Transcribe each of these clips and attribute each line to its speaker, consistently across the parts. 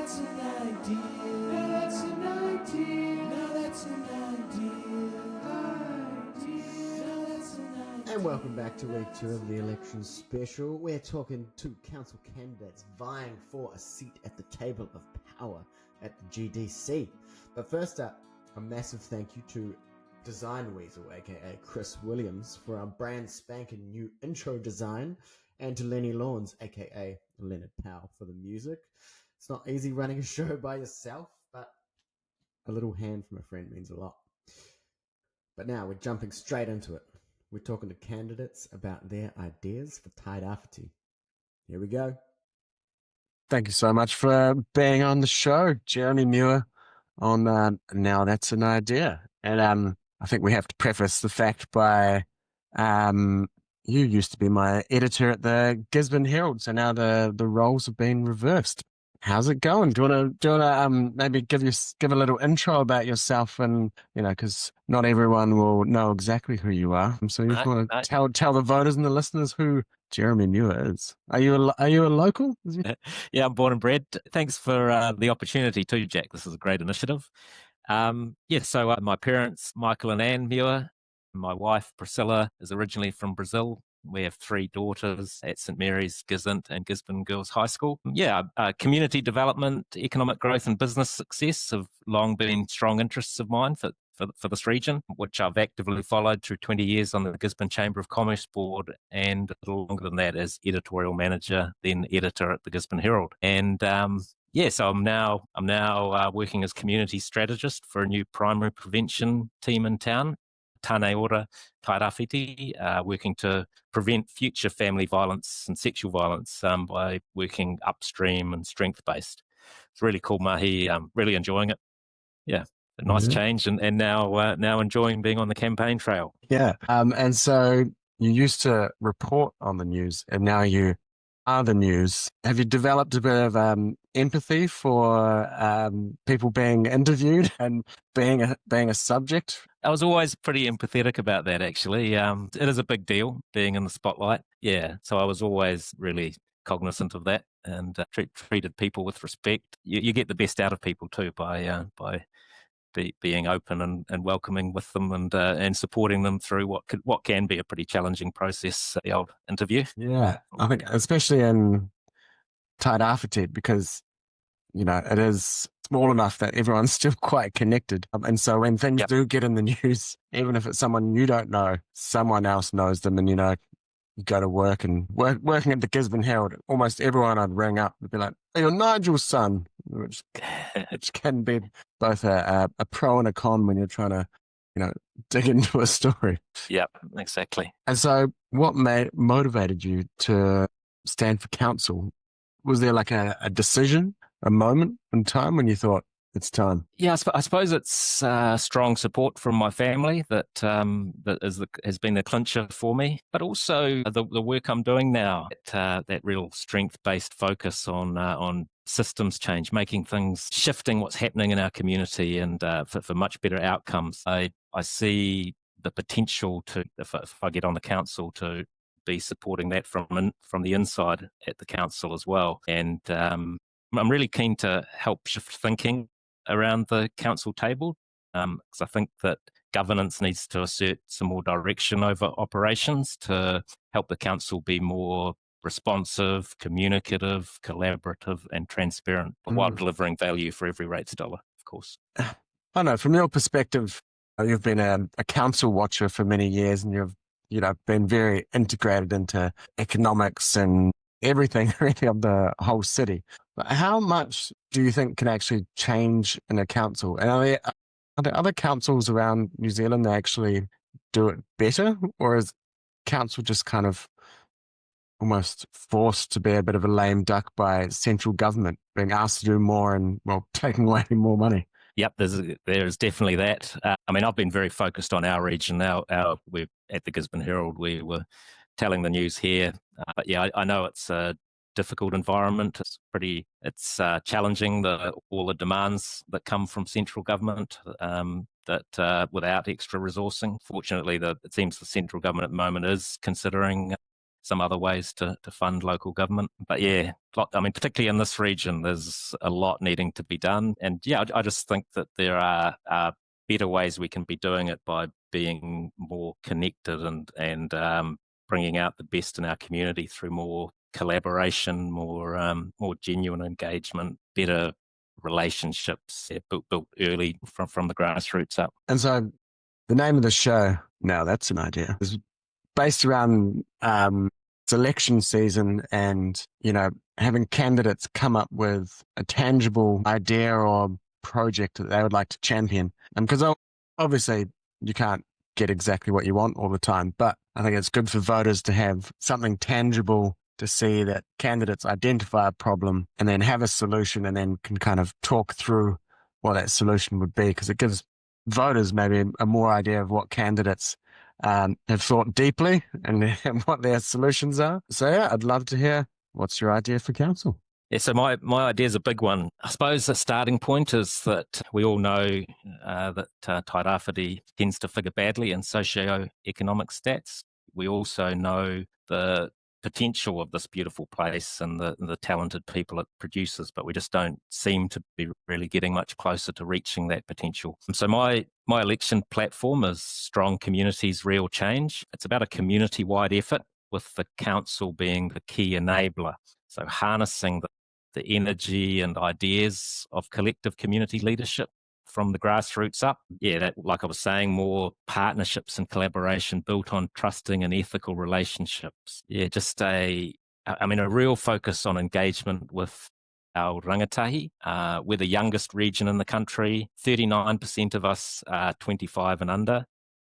Speaker 1: that's an idea. Now that's an idea. Now that's an idea. Now that's an idea.
Speaker 2: And welcome back to week 2 of the election special. We're talking to council candidates vying for a seat at the table of power at the GDC. But first up, a massive thank you to Design Weasel, aka Chris Williams, for our brand spanking new intro design, and to Lenny Lawns, aka Leonard Powell, for the music. It's not easy running a show by yourself, but a little hand from a friend means a lot. But now we're jumping straight into it. We're talking to candidates about their ideas for Tairāwhiti. Here we go.
Speaker 3: Thank you so much for being on the show, Jeremy Muir, on Now That's an Idea. And I think we have to preface the fact by you used to be my editor at the Gisborne Herald, so now the roles have been reversed. How's it going? Do you want to maybe give a little intro about yourself, and because not everyone will know exactly who you are, so you want to tell the voters and the listeners who Jeremy Muir is. Are you a local?
Speaker 4: Yeah, I'm born and bred. Thanks for the opportunity too, Jack. This is a great initiative. So my parents, Michael and Anne Muir. My wife, Priscilla, is originally from Brazil. We have 3 daughters at St Mary's, Gisborne, and Gisborne Girls High School. Community development, economic growth, and business success have long been strong interests of mine for this region, which I've actively followed through 20 years on the Gisborne Chamber of Commerce Board, and a little longer than that as editorial manager, then editor at the Gisborne Herald. And so I'm now working as community strategist for a new primary prevention team in town, Tāne Ora Tairāwhiti, working to prevent future family violence and sexual violence by working upstream and strength-based. It's really cool mahi. I'm really enjoying it. Yeah, a nice change, and now enjoying being on the campaign trail.
Speaker 3: Yeah, and so you used to report on the news, and now you are the news. Have you developed a bit of empathy for people being interviewed and being a subject?
Speaker 4: I was always pretty empathetic about that, actually. It is a big deal being in the spotlight. Yeah, so I was always really cognizant of that, and treated people with respect. You get the best out of people too by being open and welcoming with them, and supporting them through what can be a pretty challenging process, the old interview.
Speaker 3: Yeah, I think especially in Tairāwhiti, because it is small enough that everyone's still quite connected. And so when things do get in the news, even if it's someone you don't know, someone else knows them, and you go to work, and working at the Gisborne Herald, almost everyone I'd ring up would be like, "Hey, you're Nigel's son," which can be both a pro and a con when you're trying to, dig into a story.
Speaker 4: Yep, exactly.
Speaker 3: And so what motivated you to stand for council? Was there like a decision, a moment in time when you thought, it's time?
Speaker 4: Yeah, I suppose it's strong support from my family that has been the clincher for me, but also the work I'm doing now, that real strength-based focus on systems change, shifting what's happening in our community, and for much better outcomes. I see the potential to, if I get on the council, to be supporting that from the inside at the council as well. And I'm really keen to help shift thinking around the council table, because I think that governance needs to assert some more direction over operations to help the council be more responsive, communicative, collaborative, and transparent, while delivering value for every rates dollar, of course.
Speaker 3: I know, from your perspective, you've been a council watcher for many years, and you've been very integrated into economics and everything really of the whole city. But how much do you think can actually change in a council? And are there other councils around New Zealand that actually do it better? Or is council just kind of almost forced to be a bit of a lame duck by central government, being asked to do more and, taking away more money?
Speaker 4: Yep, there's definitely that. I've been very focused on our region. We're at the Gisborne Herald. We were telling the news here, but yeah, I know it's a difficult environment. It's challenging, all the demands that come from central government, that without extra resourcing. Fortunately, it seems the central government at the moment is considering some other ways to fund local government. But yeah, I mean, particularly in this region, there's a lot needing to be done. And yeah, I just think that there are better ways we can be doing it by being more connected and bringing out the best in our community through more collaboration, more genuine engagement, better relationships built early from the grassroots up.
Speaker 3: And so the name of the show, Now That's an Idea, is based around it's election season and, having candidates come up with a tangible idea or project that they would like to champion. And because obviously you can't get exactly what you want all the time, but I think it's good for voters to have something tangible to see that candidates identify a problem and then have a solution and then can kind of talk through what that solution would be, because it gives voters maybe a more idea of what candidates have thought deeply and what their solutions are. So yeah, I'd love to hear, what's your idea for council?
Speaker 4: Yeah, so my idea is a big one. I suppose the starting point is that we all know that Tairāwhiti tends to figure badly in socio-economic stats. We also know the potential of this beautiful place and the talented people it produces, but we just don't seem to be really getting much closer to reaching that potential. So my election platform is Strong Communities, Real Change. It's about a community-wide effort, with the council being the key enabler. So harnessing the energy and ideas of collective community leadership from the grassroots up. Yeah, that, like I was saying, more partnerships and collaboration built on trusting and ethical relationships. Yeah, just a real focus on engagement with our rangatahi. We're the youngest region in the country. 39% of us are 25 and under,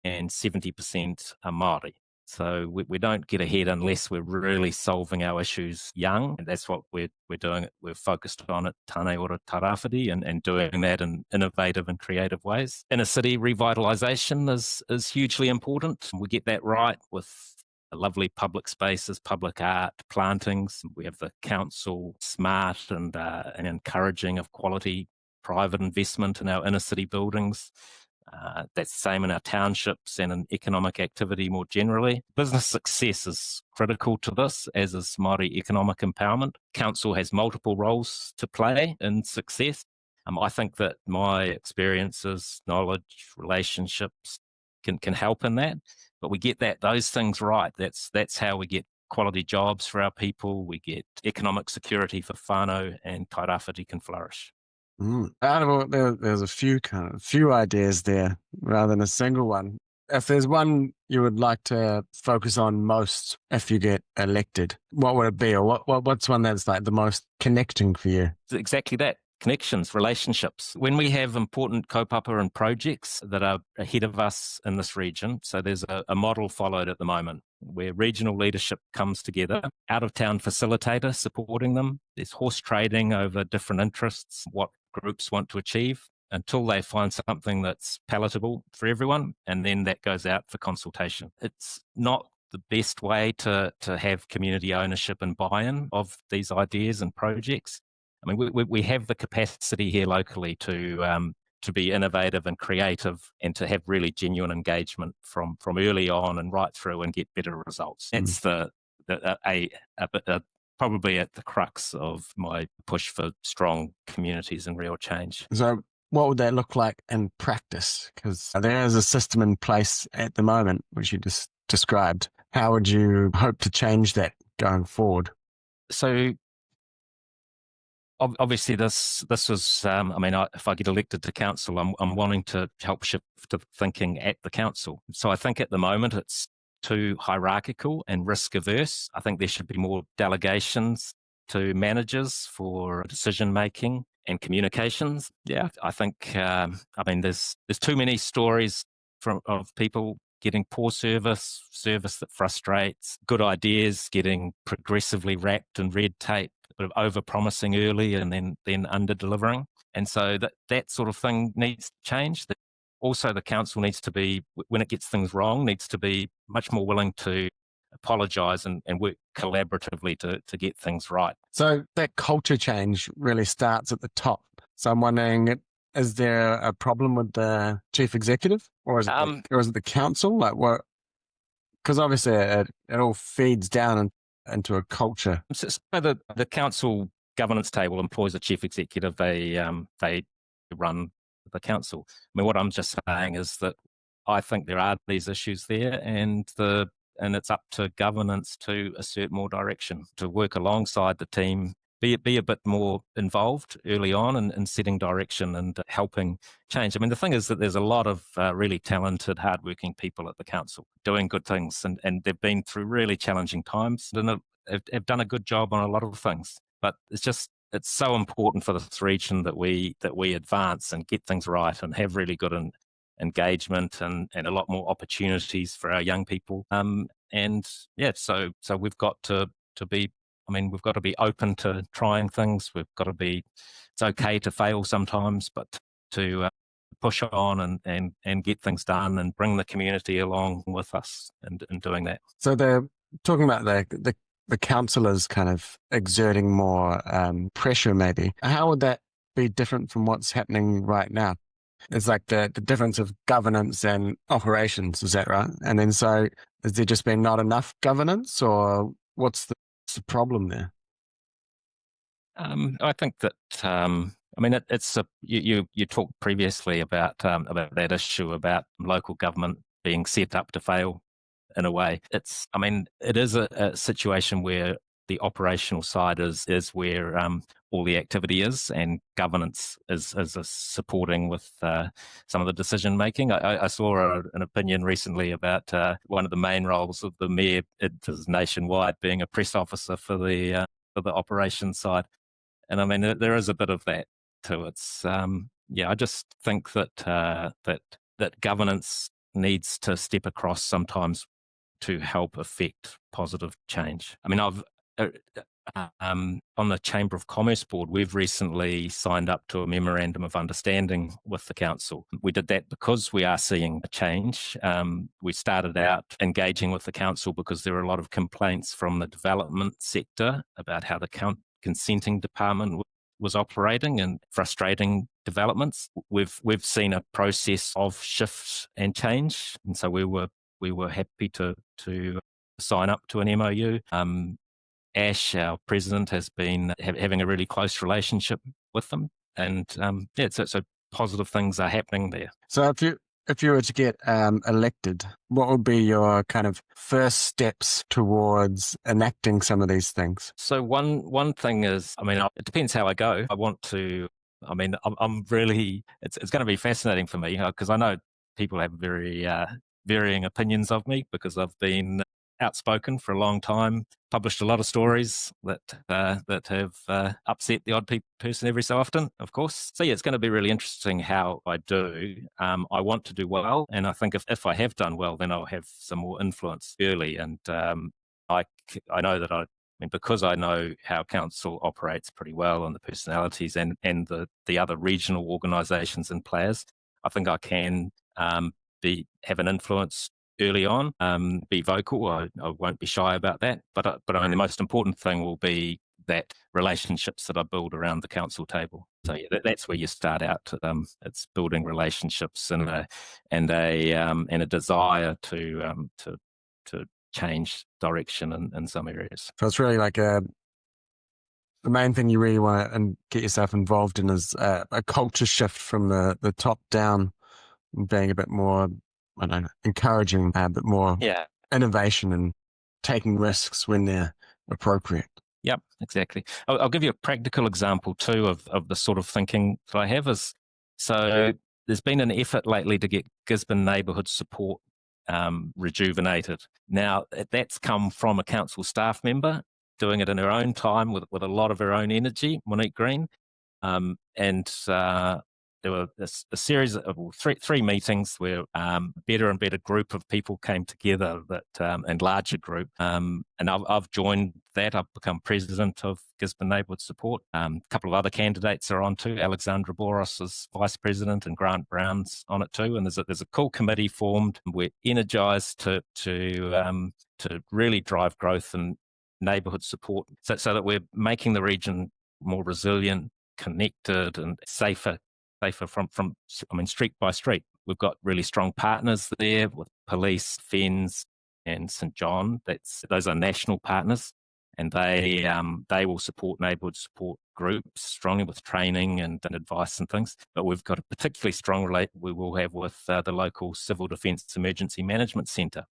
Speaker 4: and 70% are Māori. So we don't get ahead unless we're really solving our issues young. And that's what we're doing. We're focused on at Tānei Ora Tairāwhiti and doing that in innovative and creative ways. Inner city revitalisation is hugely important. We get that right with lovely public spaces, public art, plantings. We have the council smart and encouraging of quality private investment in our inner city buildings. That's the same in our townships and in economic activity more generally. Business success is critical to this, as is Māori economic empowerment. Council has multiple roles to play in success. I think that my experiences, knowledge, relationships can help in that. But we get those things right. That's how we get quality jobs for our people. We get economic security for whānau, and Tairāwhiti can flourish.
Speaker 3: Out of all, there's a few ideas there rather than a single one. If there's one you would like to focus on most if you get elected, what would it be? Or what's one that's like the most connecting for you?
Speaker 4: Exactly that. Connections, relationships. When we have important kaupapa and projects that are ahead of us in this region, so there's a model followed at the moment where regional leadership comes together, out-of-town facilitator supporting them. There's horse trading over different interests, what groups want to achieve, until they find something that's palatable for everyone, and then that goes out for consultation. It's not the best way to have community ownership and buy-in of these ideas and projects. I mean, we have the capacity here locally to be innovative and creative and to have really genuine engagement from early on and right through and get better results. That's probably at the crux of my push for strong communities and real change.
Speaker 3: So what would that look like in practice? Because there is a system in place at the moment, which you just described. How would you hope to change that going forward?
Speaker 4: So obviously, this was, if I get elected to council, I'm wanting to help shift the thinking at the council. So I think at the moment it's too hierarchical and risk averse. I think there should be more delegations to managers for decision making and communications. Yeah, I think, there's too many stories of people getting poor service that frustrates, good ideas getting progressively wrapped in red tape, of over-promising early and then under-delivering. And so that sort of thing needs to change. Also, the council needs to be, when it gets things wrong, needs to be much more willing to apologise and work collaboratively to get things right.
Speaker 3: So that culture change really starts at the top. So I'm wondering, is there a problem with the chief executive, or is it the council? Like, what? because obviously it all feeds down into a culture.
Speaker 4: So the council governance table employs a chief executive. They run the council. I mean, what I'm just saying is that I think there are these issues there, and it's up to governance to assert more direction, to work alongside the team, be a bit more involved early on in setting direction and helping change. I mean, the thing is that there's a lot of really talented, hardworking people at the council doing good things, and they've been through really challenging times and have done a good job on a lot of things. But it's so important for this region that we advance and get things right and have really good engagement and a lot more opportunities for our young people. So we've got to be. I mean, we've got to be open to trying things. We've got to be. It's okay to fail sometimes, but to push on and get things done and bring the community along with us in doing that.
Speaker 3: So they're talking about the councillors kind of exerting more pressure, maybe. How would that be different from what's happening right now? It's like the difference of governance and operations, is that right? And then so has there just been not enough governance, or what's the problem there?
Speaker 4: I think that I mean it's you talked previously about that issue about local government being set up to fail in a way. It is a situation where the operational side is where all the activity is, and governance is supporting with some of the decision making. I saw an opinion recently about one of the main roles of the mayor nationwide being a press officer for the operations side, and I mean there is a bit of that too. It's I just think that that governance needs to step across sometimes to help affect positive change. I mean, I've on the Chamber of Commerce board, we've recently signed up to a memorandum of understanding with the council. We did that because we are seeing a change. We started out engaging with the council because there were a lot of complaints from the development sector about how the consenting department was operating and frustrating developments. We've seen a process of shift and change, and so we were happy to sign up to an MOU. Ash, our president, has been having a really close relationship with them, and so positive things are happening there.
Speaker 3: So if you were to get elected, what would be your kind of first steps towards enacting some of these things?
Speaker 4: So one thing is, I mean, it depends how I go. I want to. I mean, I'm really. It's going to be fascinating for me because I know people have very varying opinions of me because I've been outspoken for a long time, published a lot of stories that have upset the odd person every so often, of course. So yeah, it's going to be really interesting how I do. I want to do well, and I think if I have done well, then I'll have some more influence early. And I know that because I know how council operates pretty well and the personalities and the other regional organisations and players, I think I can have an influence early on, be vocal. I won't be shy about that. But I mean, the most important thing will be that relationships that I build around the council table. So yeah, that's where you start out. It's building relationships and a desire to change direction in some areas.
Speaker 3: So it's really like the main thing you really want to get yourself involved in is a culture shift from the top down, being a bit more, I don't know, encouraging a bit more innovation and taking risks when they're appropriate.
Speaker 4: Yep, exactly. I'll give you a practical example too of the sort of thinking that I have is, so there's been an effort lately to get Gisborne neighbourhood support rejuvenated. Now, that's come from a council staff member doing it in her own time with a lot of her own energy, Monique Green. There were a series of three meetings where better and better group of people came together and larger group. And I've joined that. I've become president of Gisborne Neighbourhood Support. A couple of other candidates are on too. Alexandra Boros is vice president and Grant Brown's on it too. And there's a cool committee formed. We're energised to really drive growth and neighbourhood support so that we're making the region more resilient, connected and safer from street by street. We've got really strong partners there with police, FENS and St John. Those are national partners, and they will support neighbourhood support groups strongly with training and advice and things. But we've got a particularly strong we will have with the local Civil Defence Emergency Management Centre.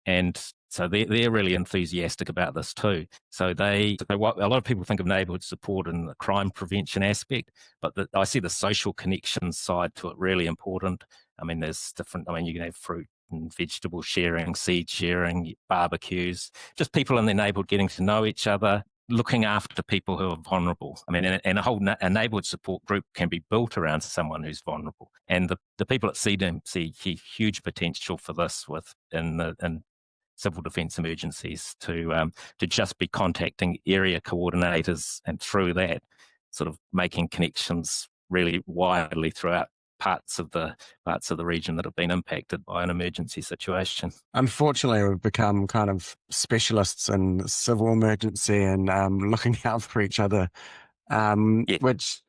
Speaker 4: And so they're really enthusiastic about this too. So a lot of people think of neighbourhood support in the crime prevention aspect, but I see the social connection side to it really important. I mean, you can have fruit and vegetable sharing, seed sharing, barbecues, just people in the neighbourhood getting to know each other, looking after people who are vulnerable. I mean, and a neighbourhood support group can be built around someone who's vulnerable. And the people at CDEM see huge potential for this in civil defence emergencies to just be contacting area coordinators, and through that, sort of making connections really widely throughout parts of the region that have been impacted by an emergency situation.
Speaker 3: Unfortunately, we've become kind of specialists in civil emergency and looking out for each other, which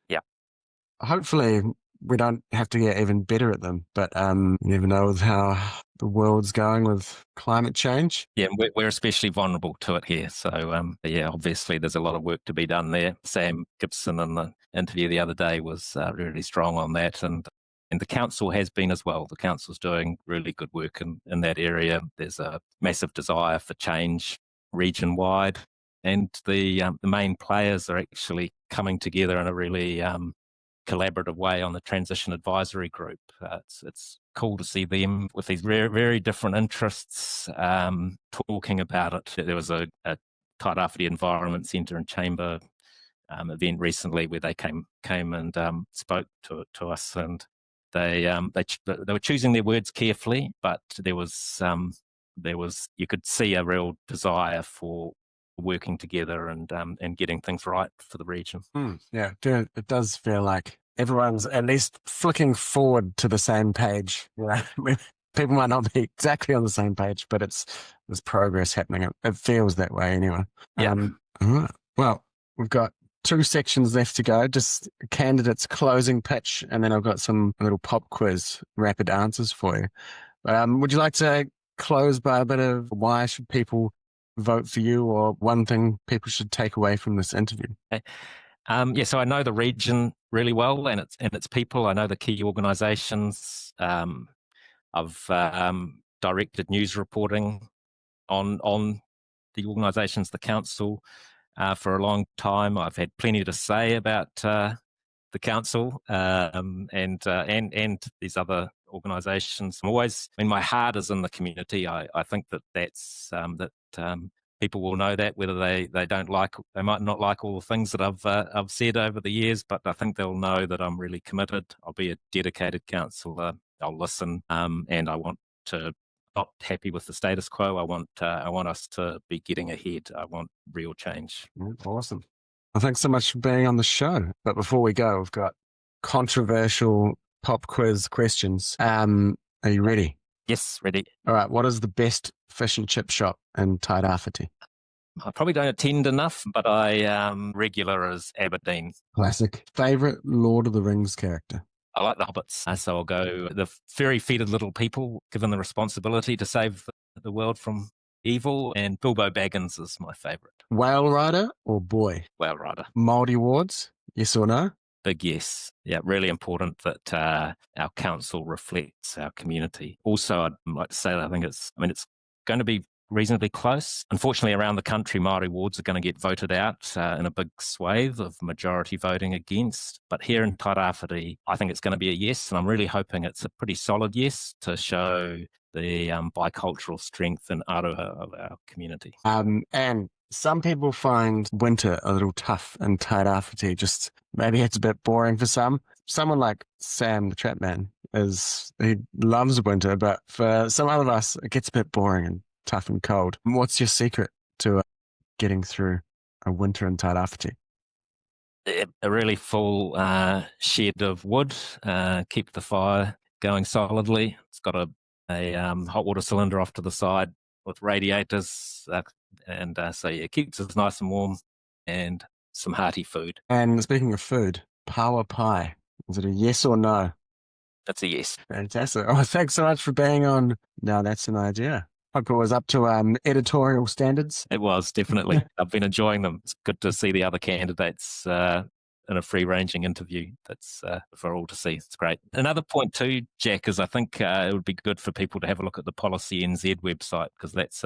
Speaker 3: hopefully we don't have to get even better at them. But you never know with how the world's going with climate change.
Speaker 4: Yeah, we're especially vulnerable to it here. So, obviously there's a lot of work to be done there. Sam Gibson in the interview the other day was really strong on that, and the council has been as well. The council's doing really good work in that area. There's a massive desire for change region-wide, and the main players are actually coming together in a really collaborative way on the transition advisory group. It's cool to see them with these very, very different interests talking about it. There was a Tairāwhiti Environment Centre and Chamber event recently where they came and spoke to us, and they were choosing their words carefully, but there was you could see a real desire for working together and getting things right for the region.
Speaker 3: Yeah, it does feel like everyone's at least flicking forward to the same page. People might not be exactly on the same page, but there's progress happening. It feels that way anyway.
Speaker 4: Yeah.
Speaker 3: All right. Well, we've got 2 sections left to go, just candidates closing pitch, and then I've got some little pop quiz rapid answers for you. Would you like to close by a bit of why should people vote for you, or one thing people should take away from this interview?
Speaker 4: So I know the region really well and its people. I know the key organisations. I've directed news reporting on the organisations, the council, for a long time. I've had plenty to say about the council and these other organisations. My heart is in the community. I think that's people will know that, whether they might not like all the things that I've said over the years, but I think they'll know that I'm really committed. I'll be a dedicated councillor. I'll listen, and I want to. Not happy with the status quo. I want us to be getting ahead. I want real change.
Speaker 3: Awesome. Well, thanks so much for being on the show. But before we go, we've got controversial pop quiz questions. Are you ready?
Speaker 4: Yes, ready.
Speaker 3: All right. What is the best fish and chip shop in Tairāwhiti?
Speaker 4: I probably don't attend enough, but I regular as Aberdeen.
Speaker 3: Classic. Favorite Lord of the Rings character?
Speaker 4: I like the hobbits, so I'll go the fairy-feathered little people given the responsibility to save the world from evil, and Bilbo Baggins is my favourite.
Speaker 3: Whale Rider or Boy?
Speaker 4: Whale Rider.
Speaker 3: Māori wards, yes or no?
Speaker 4: Big yes. Yeah, really important that our council reflects our community. Also, I'd like to say that I think it's going to be reasonably close. Unfortunately, around the country, Māori wards are going to get voted out in a big swathe of majority voting against. But here in Tairāwhiti, I think it's going to be a yes, and I'm really hoping it's a pretty solid yes to show the bicultural strength and aroha of our community.
Speaker 3: And some people find winter a little tough in Tairāwhiti. Just maybe it's a bit boring for some. Someone like Sam, the trap man, he loves winter, but for some of us, it gets a bit boring and tough and cold. What's your secret to getting through a winter in Tairāwhiti?
Speaker 4: A really full shed of wood, keep the fire going solidly. It's got a hot water cylinder off to the side with radiators, and so it keeps us nice and warm, and some hearty food.
Speaker 3: And speaking of food, power pie, is it a yes or no?
Speaker 4: That's a yes.
Speaker 3: Fantastic. Oh, thanks so much for being on Now That's an Idea. Hope it was up to editorial standards.
Speaker 4: It was, definitely. I've been enjoying them. It's good to see the other candidates in a free-ranging interview. That's for all to see. It's great. Another point too, Jack, is I think it would be good for people to have a look at the Policy NZ website, because that's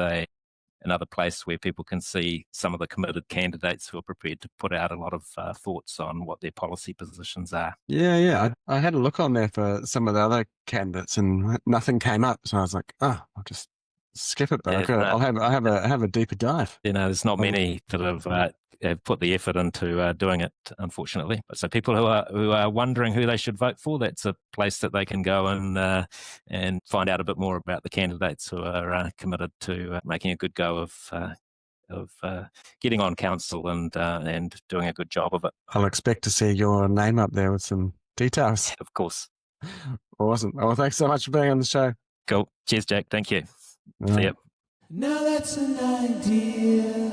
Speaker 4: another place where people can see some of the committed candidates who are prepared to put out a lot of thoughts on what their policy positions are.
Speaker 3: Yeah. I had a look on there for some of the other candidates, and nothing came up. So I was like, oh, I'll just skip it. But
Speaker 4: Yeah,
Speaker 3: I'll have a deeper dive.
Speaker 4: There's not many that have put the effort into doing it, unfortunately. So people who are wondering who they should vote for, that's a place that they can go and find out a bit more about the candidates who are committed to making a good go of getting on council and doing a good job of it.
Speaker 3: I'll expect to see your name up there with some details.
Speaker 4: Of course.
Speaker 3: Awesome. Well, thanks so much for being on the show.
Speaker 4: Cool. Cheers, Jack. Thank you.
Speaker 3: All
Speaker 4: See
Speaker 3: right.
Speaker 4: ya.
Speaker 1: Now that's an idea.